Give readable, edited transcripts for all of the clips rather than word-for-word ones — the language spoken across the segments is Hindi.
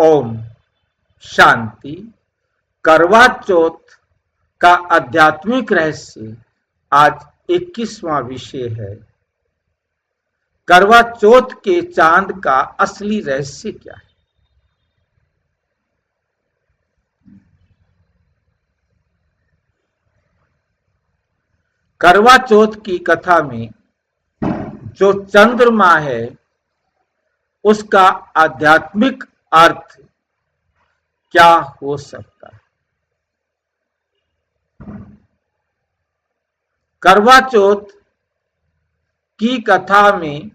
ओम शांति। करवा चौथ का आध्यात्मिक रहस्य आज 21वां विषय है। करवा चौथ के चांद का असली रहस्य क्या है? करवा चौथ की कथा में जो चंद्रमा है उसका आध्यात्मिक अर्थ क्या हो सकता है? करवा चौथ की कथा में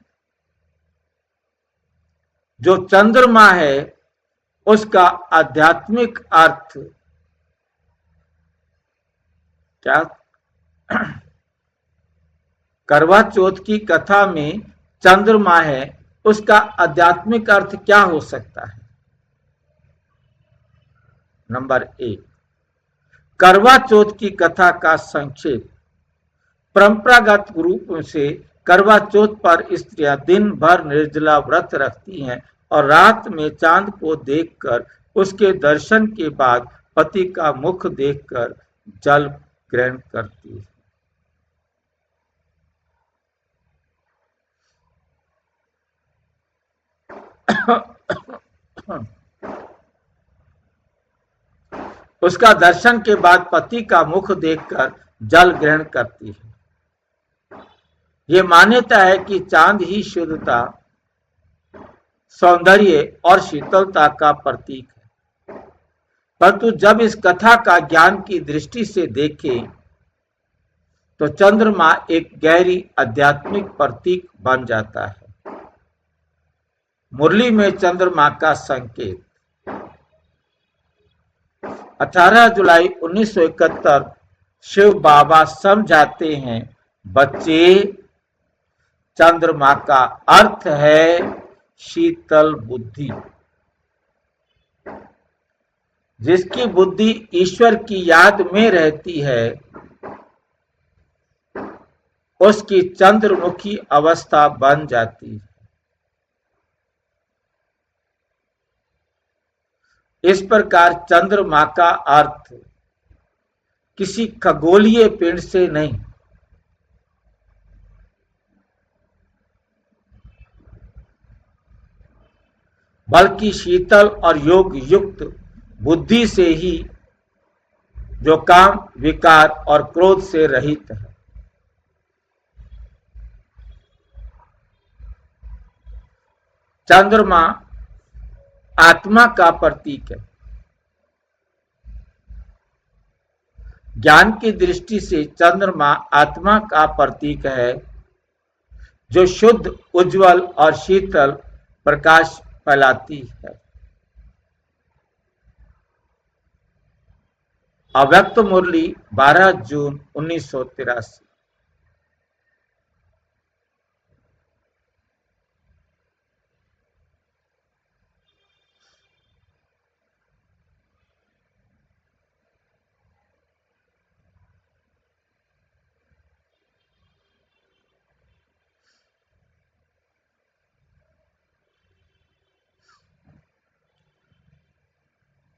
जो चंद्रमा है उसका आध्यात्मिक अर्थ क्या? करवा चौथ की कथा में चंद्रमा है, उसका आध्यात्मिक अर्थ क्या हो सकता है? नंबर 1, करवा चौथ की कथा का संक्षेप। परंपरागत रूप से करवा चौथ पर स्त्रियां दिन भर निर्जला व्रत रखती हैं और रात में चांद को देखकर उसके दर्शन के बाद पति का मुख देखकर जल ग्रहण करती है। उसका दर्शन के बाद पति का मुख देखकर जल ग्रहण करती है। ये मान्यता है कि चांद ही शुद्धता, सौंदर्य और शीतलता का प्रतीक है। परंतु जब इस कथा का ज्ञान की दृष्टि से देखें तो चंद्रमा एक गहरी आध्यात्मिक प्रतीक बन जाता है। मुरली में चंद्रमा का संकेत। 18 जुलाई 1971 शिव बाबा समझाते हैं, बच्चे, चंद्रमा का अर्थ है शीतल बुद्धि। जिसकी बुद्धि ईश्वर की याद में रहती है उसकी चंद्रमुखी अवस्था बन जाती है। इस प्रकार चंद्रमा का अर्थ किसी खगोलीय पिंड से नहीं, बल्कि शीतल और योग युक्त बुद्धि से ही, जो काम, विकार और क्रोध से रहित है। चंद्रमा आत्मा का प्रतीक है। ज्ञान की दृष्टि से चंद्रमा आत्मा का प्रतीक है, जो शुद्ध, उज्जवल और शीतल प्रकाश फैलाती है। अव्यक्त मुरली 12 जून 1983।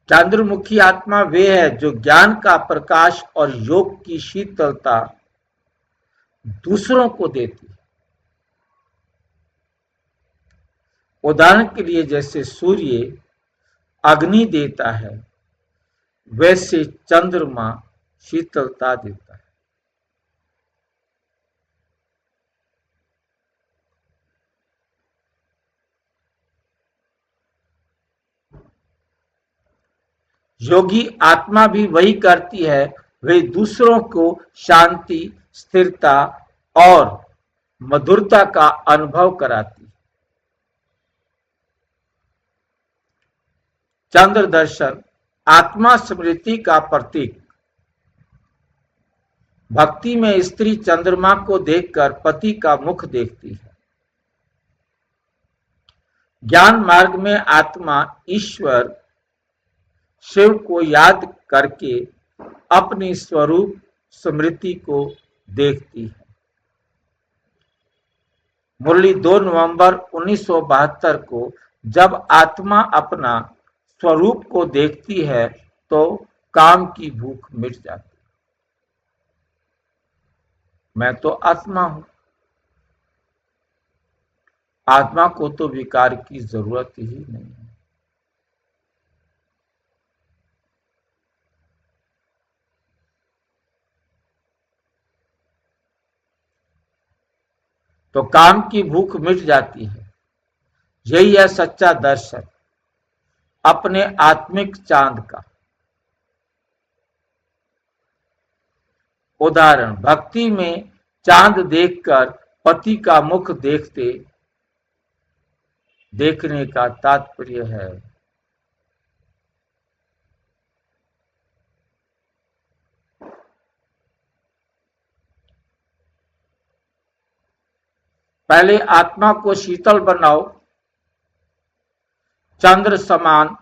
चंद्रमुखी आत्मा वे है जो ज्ञान का प्रकाश और योग की शीतलता दूसरों को देती है। उदाहरण के लिए जैसे सूर्य अग्नि देता है, वैसे चंद्रमा शीतलता देता है। योगी आत्मा भी वही करती है, वे दूसरों को शांति, स्थिरता और मधुरता का अनुभव कराती है। चंद्र दर्शन आत्मा स्मृति का प्रतीक। भक्ति में स्त्री चंद्रमा को देखकर पति का मुख देखती है। ज्ञान मार्ग में आत्मा ईश्वर शिव को याद करके अपनी स्वरूप स्मृति को देखती है। मुरली 2 नवंबर 1972 को जब आत्मा अपना स्वरूप को देखती है तो काम की भूख मिट जाती। मैं तो आत्मा हूं, आत्मा को तो विकार की जरूरत ही नहीं है। तो काम की भूख मिट जाती है। यही है सच्चा दर्शन अपने आत्मिक चांद का। उदाहरण, भक्ति में चांद देखकर पति का मुख देखने का तात्पर्य है पहले आत्मा को शीतल बनाओ, चंद्र समान,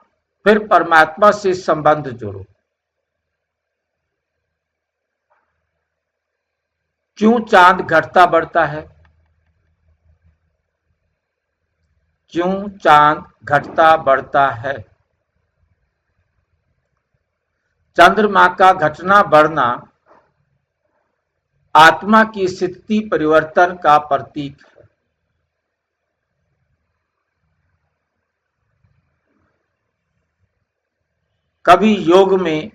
फिर परमात्मा से संबंध जोड़ो। क्यों चांद घटता बढ़ता है? क्यों चांद घटता बढ़ता है? चंद्रमा का घटना बढ़ना आत्मा की स्थिति परिवर्तन का प्रतीक है। कभी योग में,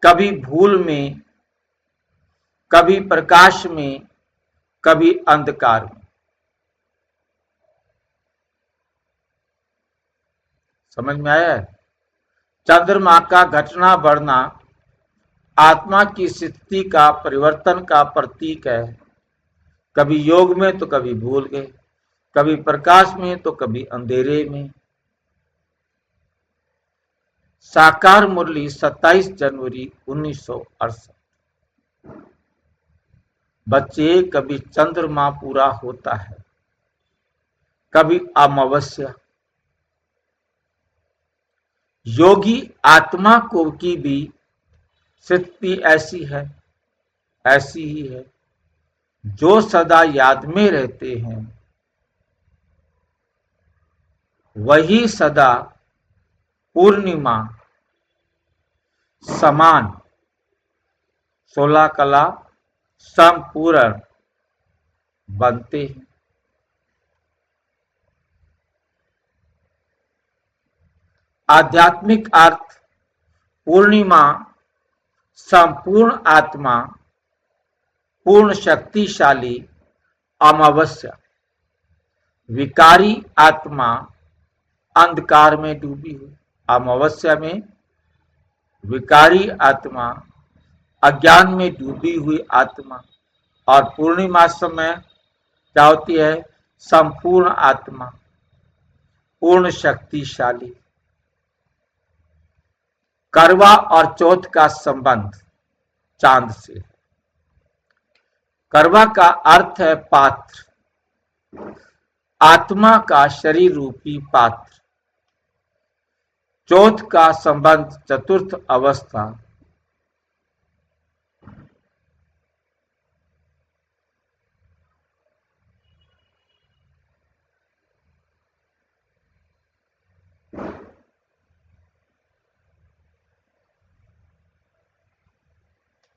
कभी भूल में, कभी प्रकाश में, कभी अंधकार में। समझ में आया है? चंद्रमा का घटना बढ़ना आत्मा की स्थिति का परिवर्तन का प्रतीक है। कभी योग में तो कभी भूल गए, कभी प्रकाश में तो कभी अंधेरे में। साकार मुरली 27 जनवरी 1968। बच्चे, कभी चंद्रमा पूरा होता है, कभी अमावस्या। योगी आत्मा को की भी स्थिति ऐसी ही है। जो सदा याद में रहते हैं वही सदा पूर्णिमा समान 16 कला संपूर्ण बनते हैं। आध्यात्मिक अर्थ, पूर्णिमा संपूर्ण आत्मा, पूर्ण शक्तिशाली, अमावस्या विकारी आत्मा अंधकार में डूबी हुई। अमावस्या में विकारी आत्मा अज्ञान में डूबी हुई आत्मा, और पूर्णिमा समय क्या होती है? संपूर्ण आत्मा, पूर्ण शक्तिशाली। करवा और चौथ का संबंध चांद से। करवा का अर्थ है पात्र, आत्मा का शरीर रूपी पात्र। चौथ का संबंध चतुर्थ अवस्था,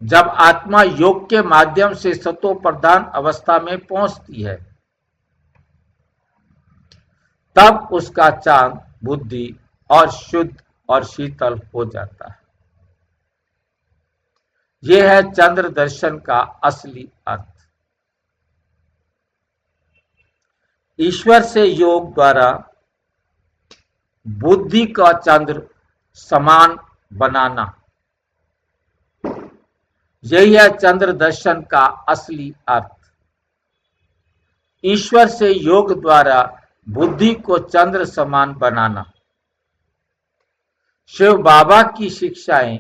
जब आत्मा योग के माध्यम से सतो प्रधान अवस्था में पहुंचती है तब उसका चांद बुद्धि और शुद्ध और शीतल हो जाता है। यह है चंद्र दर्शन का असली अर्थ। ईश्वर से योग द्वारा बुद्धि का चंद्र समान बनाना, यही है चंद्र दर्शन का असली अर्थ। ईश्वर से योग द्वारा बुद्धि को चंद्र समान बनाना। शिव बाबा की शिक्षाएं,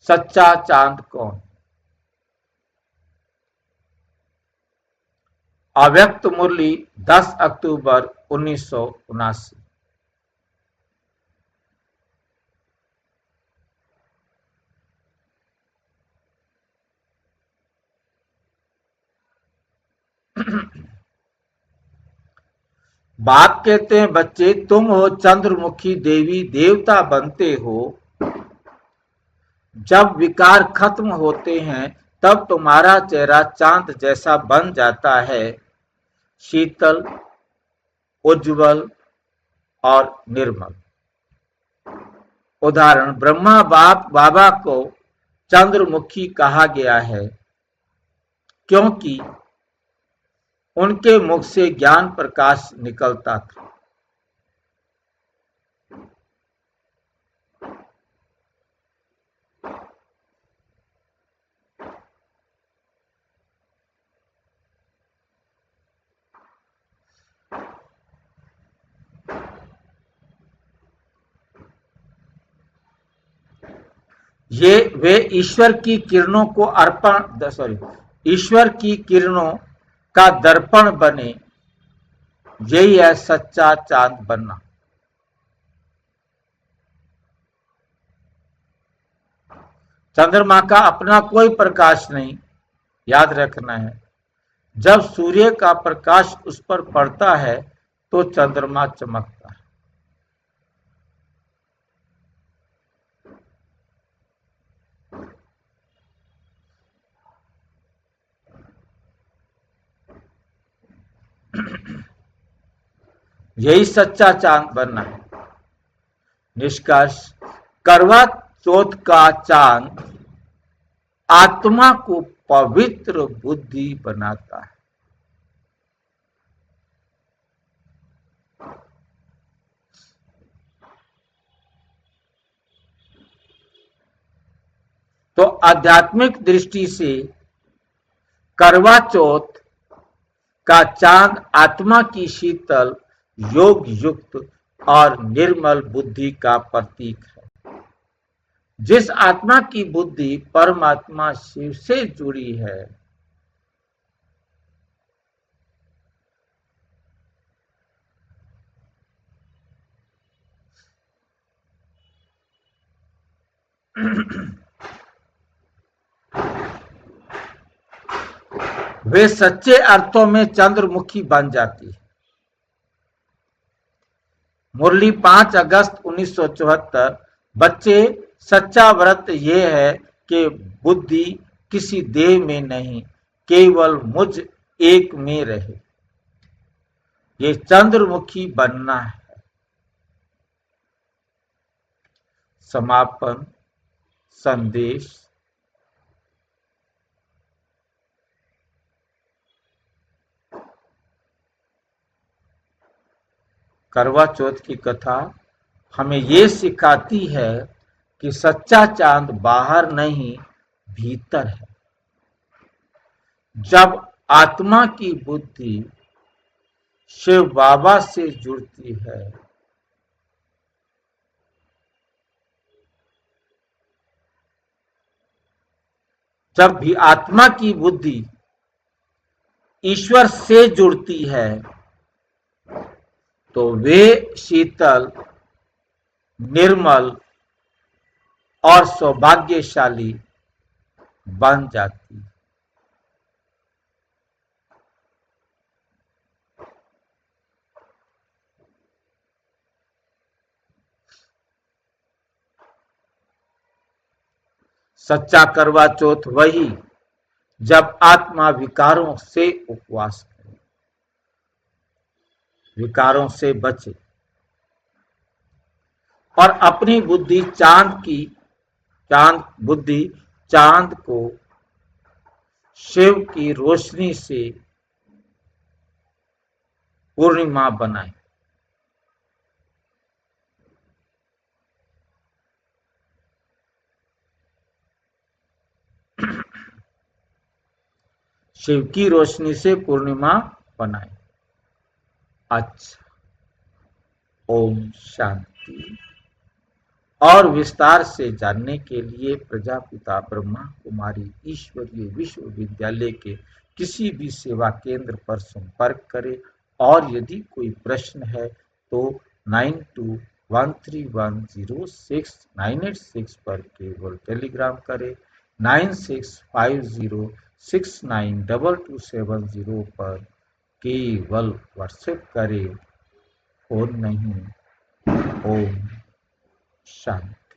सच्चा चांद कौन? अव्यक्त मुरली 10 अक्टूबर 1979। बाप कहते हैं, बच्चे तुम हो चंद्रमुखी देवी देवता बनते हो, जब विकार खत्म होते हैं तब तुम्हारा चेहरा चांद जैसा बन जाता है, शीतल, उज्जवल और निर्मल। उदाहरण, ब्रह्मा बाबा को चंद्रमुखी कहा गया है क्योंकि उनके मुख से ज्ञान प्रकाश निकलता था। ये वे ईश्वर की किरणों को ईश्वर की किरणों का दर्पण बने, यही है सच्चा चांद बनना। चंद्रमा का अपना कोई प्रकाश नहीं, याद रखना है। जब सूर्य का प्रकाश उस पर पड़ता है तो चंद्रमा चमकता है। यही सच्चा चांद बनना है। निष्कर्ष, करवा चौथ का चांद आत्मा को पवित्र बुद्धि बनाता है। तो आध्यात्मिक दृष्टि से करवा चौथ का चांद आत्मा की शीतल, योग युक्त और निर्मल बुद्धि का प्रतीक है। जिस आत्मा की बुद्धि परमात्मा शिव से जुड़ी है, वे सच्चे अर्थों में चंद्रमुखी बन जाती है। मुरली 5 अगस्त 1974। बच्चे, सच्चा व्रत यह है कि बुद्धि किसी देह में नहीं, केवल मुझ एक में रहे। ये चंद्रमुखी बनना है। समापन संदेश। करवा चौथ की कथा हमें ये सिखाती है कि सच्चा चांद बाहर नहीं, भीतर है। जब आत्मा की बुद्धि शिव बाबा से जुड़ती है, जब भी आत्मा की बुद्धि ईश्वर से जुड़ती है तो वे शीतल, निर्मल और सौभाग्यशाली बन जाती है। सच्चा करवा चौथ वही जब आत्मा विकारों से उपवास करे, विकारों से बचे और अपनी बुद्धि चांद को शिव की रोशनी से पूर्णिमा बनाए। शिव की रोशनी से पूर्णिमा बनाए। अच्छा, ओम शांति। और विस्तार से जानने के लिए प्रजापिता ब्रह्मा कुमारी ईश्वरीय विश्वविद्यालय के किसी भी सेवा केंद्र पर संपर्क करें और यदि कोई प्रश्न है तो 9213106986 पर केवल टेलीग्राम करें, 9650692270 पर केवल व्हाट्सएप करें। और नहीं। ओम शांति।